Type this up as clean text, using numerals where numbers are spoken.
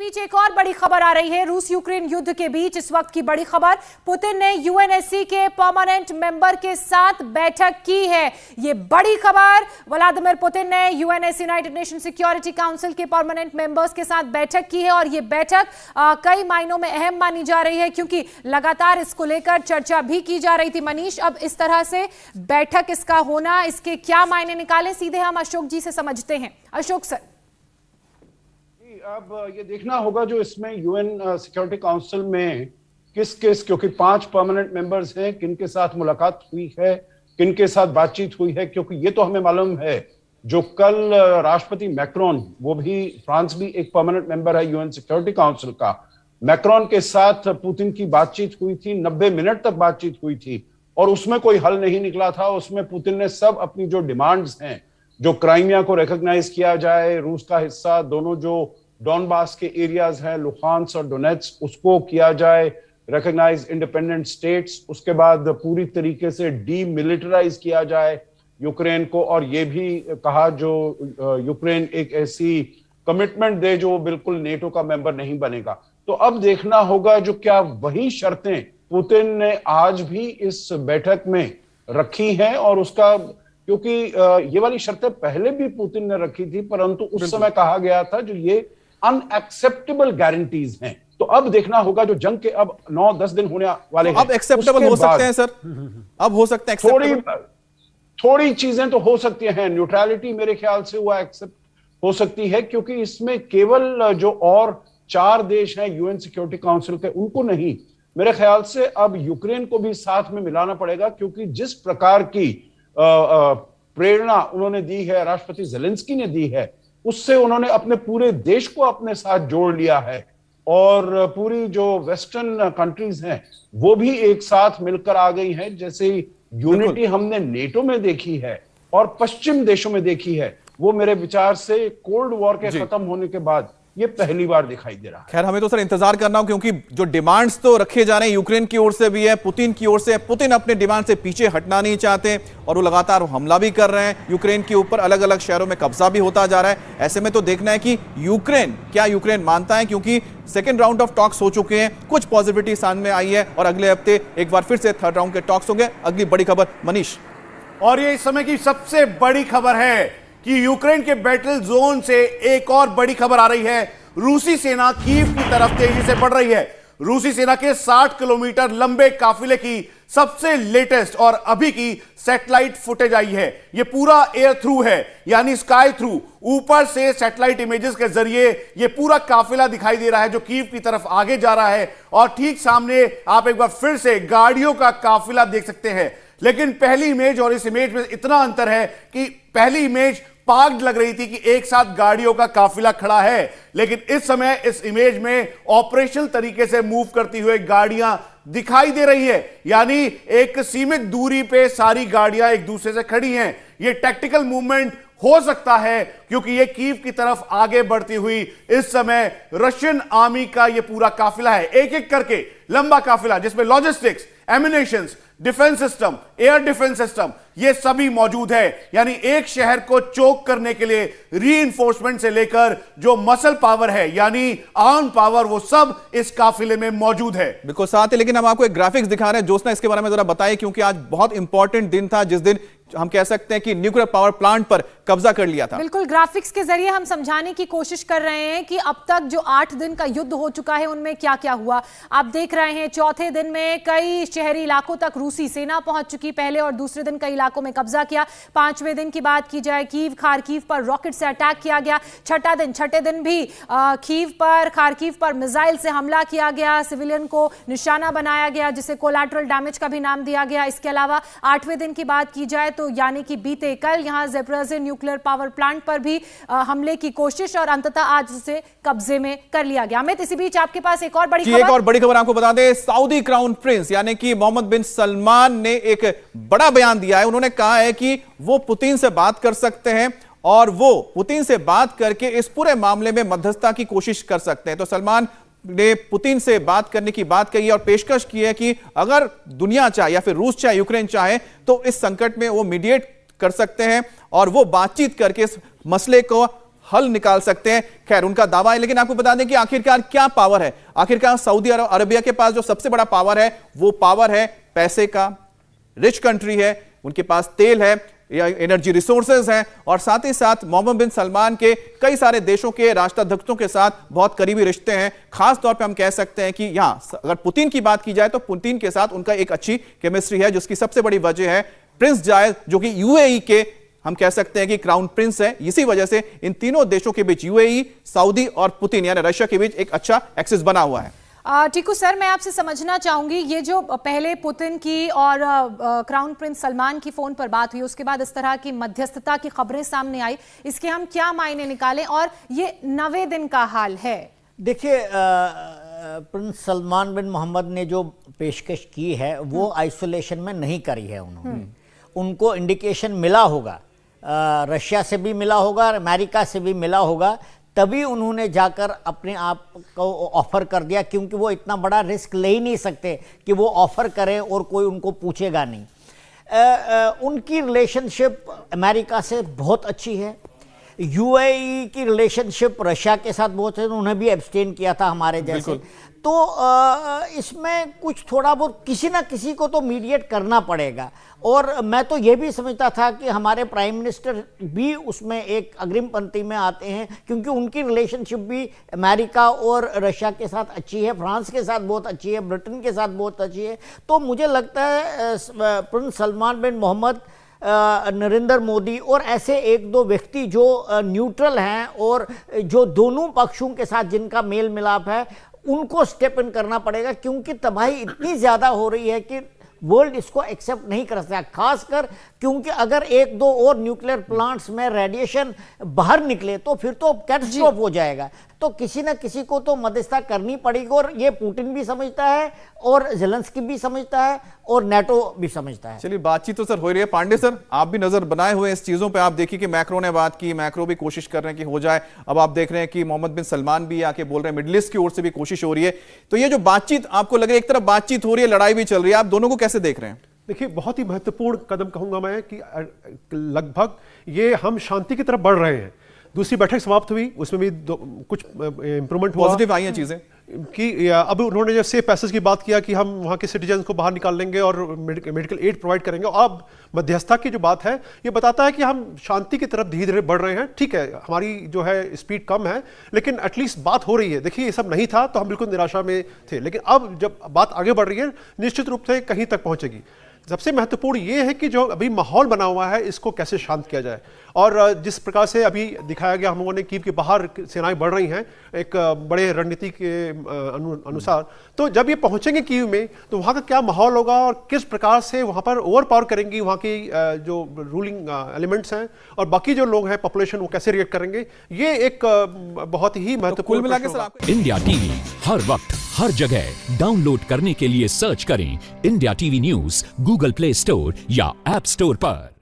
बीच एक और बड़ी खबर आ रही है। रूस यूक्रेन युद्ध के बीच इस वक्त की बड़ी खबर, पुतिन ने यूएनएससी के परमानेंट मेंबर के साथ बैठक की है। ये बड़ी खबर, व्लादिमीर पुतिन ने UNSC United nation security council के परमानेंट मेंबर्स के साथ बैठक की है और ये बैठक कई मायनों में अहम मानी जा रही है क्योंकि लगातार इसको लेकर चर्चा भी की जा रही थी। मनीष, अब इस तरह से बैठक इसका होना, इसके क्या मायने निकाले, सीधे हम अशोक जी से समझते हैं। अशोक सर, अब ये देखना होगा जो इसमें यूएन सिक्योरिटी काउंसिल में किस क्योंकि 5 परमानेंट मेंबर्स हैं, किनके साथ मुलाकात हुई है, किनके साथ बातचीत हुई है, क्योंकि ये तो हमें मालूम है जो कल राष्ट्रपति मैक्रोन, वो भी फ्रांस भी एक परमानेंट मेंबर है यूएन सिक्योरिटी काउंसिल का, मैक्रोन के साथ पुतिन की बातचीत हुई थी, 90 मिनट तक बातचीत हुई थी और उसमें कोई हल नहीं निकला था। उसमें पुतिन ने सब अपनी जो डिमांड्स हैं, जो क्राइमिया को रिकॉग्नाइज किया जाए, रूस का हिस्सा, दोनों जो डॉनबास के एरियाज हैं लुहांस और डोनेट्स्क, उसको किया जाए रिकॉग्नाइज इंडिपेंडेंट स्टेट्स, उसके बाद पूरी तरीके से डीमिलिटराइज किया जाए यूक्रेन को, और ये भी कहा जो यूक्रेन एक ऐसी कमिटमेंट दे जो बिल्कुल नेटो का मेंबर नहीं बनेगा। तो अब देखना होगा जो क्या वही शर्तें पुतिन ने आज भी इस बैठक में रखी हैं, और उसका क्योंकि ये वाली शर्तें पहले भी पुतिन ने रखी थी परंतु उस समय कहा गया था जो ये अनएक्सेप्टेबल गारंटीज हैं। तो अब देखना होगा जो जंग के अब 9-10 दिन होने वाले हैं, अब एक्सेप्टेबल हो सकते हैं सर, अब हो सकते हैं थोड़ी चीजें तो हो सकती हैं। न्यूट्रलिटी मेरे ख्याल से वो एक्सेप्ट हो सकती है क्योंकि इसमें केवल जो और 4 देश हैं यूएन सिक्योरिटी काउंसिल के, उनको नहीं, मेरे ख्याल से अब यूक्रेन को भी साथ में मिलाना पड़ेगा क्योंकि जिस प्रकार की प्रेरणा उन्होंने दी है, राष्ट्रपति ज़ेलेंस्की ने दी है, उससे उन्होंने अपने पूरे देश को अपने साथ जोड़ लिया है और पूरी जो वेस्टर्न कंट्रीज हैं वो भी एक साथ मिलकर आ गई हैं। जैसे यूनिटी हमने नेटो में देखी है और पश्चिम देशों में देखी है, वो मेरे विचार से कोल्ड वॉर के खत्म होने के बाद ये पहली बार दिखाई दे रहा है। खैर, हमें तो सर इंतजार करना हो क्योंकि जो डिमांड्स तो रखे जा रहे हैं यूक्रेन की ओर से भी है, पुतिन की ओर से, पुतिन अपने डिमांड से पीछे हटना नहीं चाहते और वो लगातार हमला भी कर रहे हैं यूक्रेन के ऊपर, अलग अलग शहरों में कब्जा भी होता जा रहा है। ऐसे में तो देखना है कि यूक्रेन मानता है, क्योंकि सेकेंड राउंड ऑफ टॉक्स हो चुके हैं, कुछ पॉजिटिविटी सामने आई है और अगले हफ्ते एक बार फिर से थर्ड राउंड के टॉक्स होंगे। अगली बड़ी खबर मनीष, और ये इस समय की सबसे बड़ी खबर है कि यूक्रेन के बैटल जोन से एक और बड़ी खबर आ रही है। रूसी सेना कीव की तरफ तेजी से बढ़ रही है। रूसी सेना के 60 किलोमीटर लंबे काफिले की सबसे लेटेस्ट और अभी की सैटेलाइट फुटेज आई है। यह पूरा एयर थ्रू है, यानी स्काई थ्रू, ऊपर से सैटेलाइट इमेजेस के जरिए यह पूरा काफिला दिखाई दे रहा है जो कीव की तरफ आगे जा रहा है। और ठीक सामने आप एक बार फिर से गाड़ियों का काफिला देख सकते हैं। लेकिन पहली इमेज और इस इमेज में इतना अंतर है कि पहली इमेज पार्क्ड लग रही थी कि एक साथ गाड़ियों का काफिला खड़ा है, लेकिन इस समय इस इमेज में ऑपरेशनल तरीके से मूव करती हुई गाड़ियां दिखाई दे रही है, यानी एक सीमित दूरी पे सारी गाड़ियां एक दूसरे से खड़ी हैं। यह टैक्टिकल मूवमेंट हो सकता है क्योंकि यह कीव की तरफ आगे बढ़ती हुई इस समय रशियन आर्मी का यह पूरा काफिला है, एक एक करके लंबा काफिला जिसमें logistics, emanations, defence system, air defence system, ये सभी मौजूद है। यानी एक शहर को चोक करने के लिए रीइंफोर्समेंट से लेकर जो मसल पावर है यानी आर्म पावर, वो सब इस काफिले में मौजूद है। बिल्कुल साथ है, लेकिन हम आपको एक ग्राफिक्स दिखा रहे हैं। ज्योत्सना, इसके बारे में जरा बताइए क्योंकि आज बहुत इंपॉर्टेंट दिन था जिस दिन हम कह सकते हैं कि न्यूक्लियर पावर प्लांट पर कब्जा कर लिया था। बिल्कुल, ग्राफिक्स के जरिए हम समझाने की कोशिश कर रहे हैं कि अब तक जो 8 दिन का युद्ध हो चुका है उनमें क्या क्या हुआ। आप देख रहे हैं चौथे दिन में कई शहरी इलाकों तक रूसी सेना पहुंच चुकी, पहले और दूसरे दिन कई इलाकों में कब्जा किया। 5वें दिन की बात की जाए, कीव खारकीव पर रॉकेट से अटैक किया गया। छठे दिन भी कीव पर, खारकीव पर मिसाइल से हमला किया गया, सिविलियन को निशाना बनाया गया जिसे कोलैटरल डैमेज का भी नाम दिया गया। इसके अलावा 8वें दिन की बात की जाए तो यानी कि बीते कल यहां ज़ेपोरिज़िया न्यूक्लियर पावर प्लांट पर भी हमले की कोशिश और अंततः आज उसे कब्जे में कर लिया गया। अमित, इसी बीच आपके पास एक और बड़ी खबर आपको बता दें। सऊदी क्राउन प्रिंस यानी कि मोहम्मद बिन सलमान ने एक बड़ा बयान दिया है। उन्होंने कहा है कि वो पुतिन से बात कर सकते हैं और वो पुतिन से बात करके इस पूरे मामले में मध्यस्थता की कोशिश कर सकते हैं। तो सलमान ने पुतिन से बात करने की बात कही और पेशकश की है कि अगर दुनिया चाहे या फिर रूस चाहे, यूक्रेन चाहे, तो इस संकट में वो मीडिएट कर सकते हैं और वो बातचीत करके इस मसले को हल निकाल सकते हैं। खैर उनका दावा है, लेकिन आपको बता दें कि आखिरकार क्या पावर है। आखिरकार सऊदी अरबिया के पास जो सबसे बड़ा पावर है वो पावर है पैसे का। रिच कंट्री है, उनके पास तेल है या एनर्जी रिसोर्सेज हैं, और साथ ही साथ मोहम्मद बिन सलमान के कई सारे देशों के राष्ट्राध्यक्षों के साथ बहुत करीबी रिश्ते हैं। खास तौर पे हम कह सकते हैं कि यहां अगर पुतिन की बात की जाए तो पुतिन के साथ उनका एक अच्छी केमिस्ट्री है, जिसकी सबसे बड़ी वजह है प्रिंस जायद, जो कि यूएई के हम कह सकते हैं कि क्राउन प्रिंस है। इसी वजह से इन तीनों देशों के बीच, यूएई, सऊदी और पुतिन यानी रशिया के बीच एक अच्छा एक्सेस बना हुआ है। टीकू सर, मैं आपसे समझना चाहूंगी, ये जो पहले पुतिन की और क्राउन प्रिंस सलमान की फोन पर बात हुई, उसके बाद इस तरह की मध्यस्थता की खबरें सामने आई, इसके हम क्या मायने निकालें, और ये 90 दिन का हाल है? देखिए, प्रिंस सलमान बिन मोहम्मद ने जो पेशकश की है वो आइसोलेशन में नहीं करी है। उनको इंडिकेशन मिला होगा, रशिया से भी मिला होगा, अमेरिका से भी मिला होगा, तभी उन्होंने जाकर अपने आप को ऑफर कर दिया, क्योंकि वो इतना बड़ा रिस्क ले ही नहीं सकते कि वो ऑफर करें और कोई उनको पूछेगा नहीं। उनकी रिलेशनशिप अमेरिका से बहुत अच्छी है। यूएई की रिलेशनशिप रशिया के साथ बहुत है, उन्हें भी एब्सटेन किया था हमारे जैसे। तो इसमें कुछ थोड़ा बहुत किसी ना किसी को तो मीडिएट करना पड़ेगा। और मैं तो ये भी समझता था कि हमारे प्राइम मिनिस्टर भी उसमें एक अग्रिम पंक्ति में आते हैं, क्योंकि उनकी रिलेशनशिप भी अमेरिका और रशिया के साथ अच्छी है, फ्रांस के साथ बहुत अच्छी है, ब्रिटेन के साथ बहुत अच्छी है। तो मुझे लगता है प्रिंस सलमान बिन मोहम्मद, नरेंद्र मोदी और ऐसे एक दो व्यक्ति जो न्यूट्रल हैं और जो दोनों पक्षों के साथ जिनका मेल मिलाप है, उनको स्टेप इन करना पड़ेगा, क्योंकि तबाही इतनी ज़्यादा हो रही है कि वर्ल्ड इसको एक्सेप्ट नहीं कर सकता। खासकर क्योंकि अगर एक दो और न्यूक्लियर प्लांट्स में रेडिएशन बाहर निकले तो फिर तो कैटास्ट्रोफ हो जाएगा। तो किसी ना किसी को तो मध्यस्थता करनी पड़ेगी, और ये पुतिन भी समझता है और ज़ेलेंस्की भी समझता है और नेटो भी समझता है। चलिए, बातचीत तो सर हो रही है। पांडे सर, आप भी नजर बनाए हुए इस चीजों पे। आप देखिए कि मैक्रो ने बात की, मैक्रो भी कोशिश कर रहे हैं कि हो जाए। अब आप देख रहे हैं कि मोहम्मद बिन सलमान भी आके बोल रहे हैं, मिडिल ईस्ट की ओर से भी कोशिश हो रही है। तो ये जो बातचीत आपको लग रही है, एक तरफ बातचीत हो रही है, लड़ाई भी चल रही है, आप दोनों को कैसे देख रहे हैं? देखिए, बहुत ही महत्वपूर्ण कदम कहूंगा मैं कि लगभग ये हम शांति की तरफ बढ़ रहे हैं। दूसरी बैठक समाप्त हुई, उसमें भी कुछ इंप्रूवमेंट हुआ, पॉजिटिव आई हैं चीजें कि अब उन्होंने जब सेफ पैसेज की बात किया कि हम वहाँ के सिटीजन को बाहर निकाल लेंगे और मेडिकल एड प्रोवाइड करेंगे। अब मध्यस्थता की जो बात है, ये बताता है कि हम शांति की तरफ धीरे धीरे बढ़ रहे हैं। ठीक है, हमारी जो है स्पीड कम है, लेकिन एटलीस्ट बात हो रही है। देखिए, ये सब नहीं था तो हम बिल्कुल निराशा में थे, लेकिन अब जब बात आगे बढ़ रही है, निश्चित रूप से कहीं तक पहुंचेगी। सबसे महत्वपूर्ण ये है कि जो अभी माहौल बना हुआ है, इसको कैसे शांत किया जाए। और जिस प्रकार से अभी दिखाया गया, हम लोगों ने कीव के बाहर सेनाएं बढ़ रही हैं एक बड़े रणनीति के अनुसार, तो जब ये पहुंचेंगे कीव में तो वहाँ का क्या माहौल होगा और किस प्रकार से वहाँ पर ओवर पावर करेंगी वहाँ की जो रूलिंग एलिमेंट्स हैं और बाकी जो लोग हैं पॉपुलेशन, वो कैसे रिएक्ट करेंगे, ये एक बहुत ही महत्वपूर्ण। कुल मिला के सर, इंडिया टीवी हर वक्त हर जगह डाउनलोड करने के लिए सर्च करें India TV news Google play store या ऐप स्टोर पर।